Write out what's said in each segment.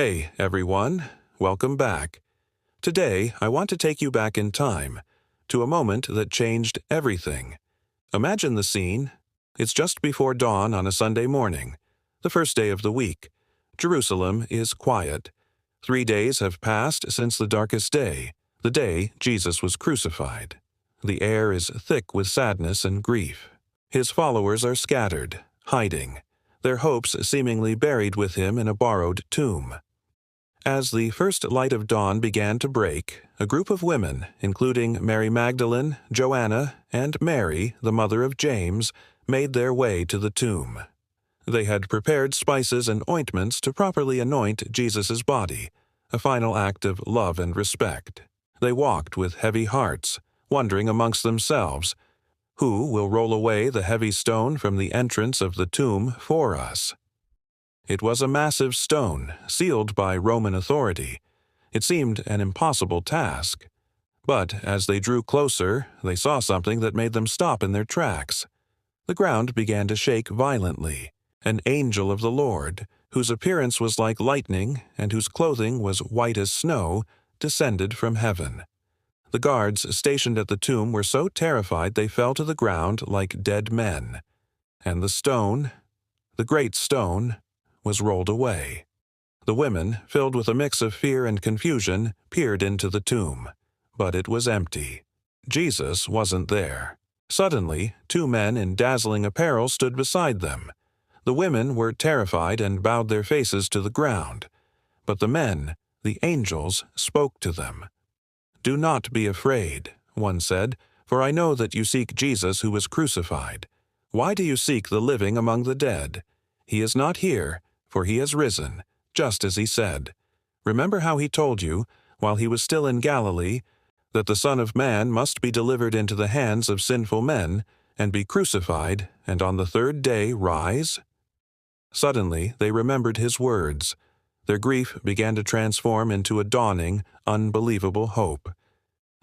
Hey, everyone. Welcome back. Today, I want to take you back in time, to a moment that changed everything. Imagine the scene. It's just before dawn on a Sunday morning, the first day of the week. Jerusalem is quiet. 3 days have passed since the darkest day, the day Jesus was crucified. The air is thick with sadness and grief. His followers are scattered, hiding, their hopes seemingly buried with him in a borrowed tomb. As the first light of dawn began to break, a group of women, including Mary Magdalene, Joanna, and Mary, the mother of James, made their way to the tomb. They had prepared spices and ointments to properly anoint Jesus' body, a final act of love and respect. They walked with heavy hearts, wondering amongst themselves, "Who will roll away the heavy stone from the entrance of the tomb for us?" It was a massive stone, sealed by Roman authority. It seemed an impossible task. But as they drew closer, they saw something that made them stop in their tracks. The ground began to shake violently. An angel of the Lord, whose appearance was like lightning and whose clothing was white as snow, descended from heaven. The guards stationed at the tomb were so terrified they fell to the ground like dead men. And the stone, the great stone, was rolled away. The women, filled with a mix of fear and confusion, peered into the tomb. But it was empty. Jesus wasn't there. Suddenly, 2 men in dazzling apparel stood beside them. The women were terrified and bowed their faces to the ground. But the men, the angels, spoke to them. "Do not be afraid," one said, "for I know that you seek Jesus who was crucified. Why do you seek the living among the dead? He is not here, for he has risen, just as he said. Remember how he told you, while he was still in Galilee, that the Son of Man must be delivered into the hands of sinful men, and be crucified, and on the 3rd day rise?" Suddenly they remembered his words. Their grief began to transform into a dawning, unbelievable hope.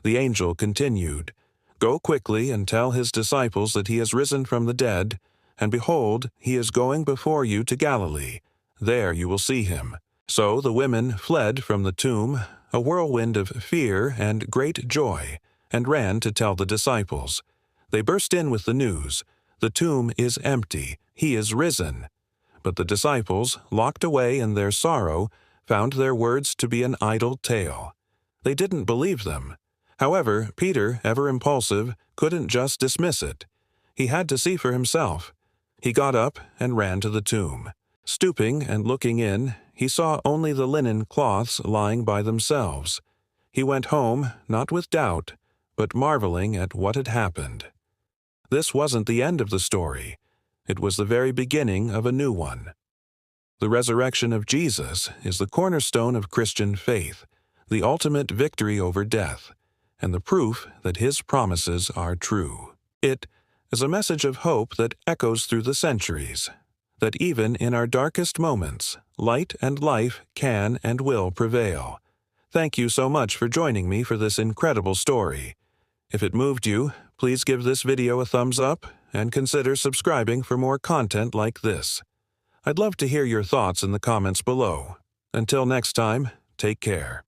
The angel continued, "Go quickly and tell his disciples that he has risen from the dead, and behold, he is going before you to Galilee. There you will see him." So the women fled from the tomb, a whirlwind of fear and great joy, and ran to tell the disciples. They burst in with the news, "The tomb is empty, he is risen." But the disciples, locked away in their sorrow, found their words to be an idle tale. They didn't believe them. However, Peter, ever impulsive, couldn't just dismiss it. He had to see for himself. He got up and ran to the tomb. Stooping and looking in, he saw only the linen cloths lying by themselves. He went home, not with doubt, but marveling at what had happened. This wasn't the end of the story. It was the very beginning of a new one. The resurrection of Jesus is the cornerstone of Christian faith, the ultimate victory over death, and the proof that his promises are true. It is a message of hope that echoes through the centuries, that even in our darkest moments, light and life can and will prevail. Thank you so much for joining me for this incredible story. If it moved you, please give this video a thumbs up and consider subscribing for more content like this. I'd love to hear your thoughts in the comments below. Until next time, take care.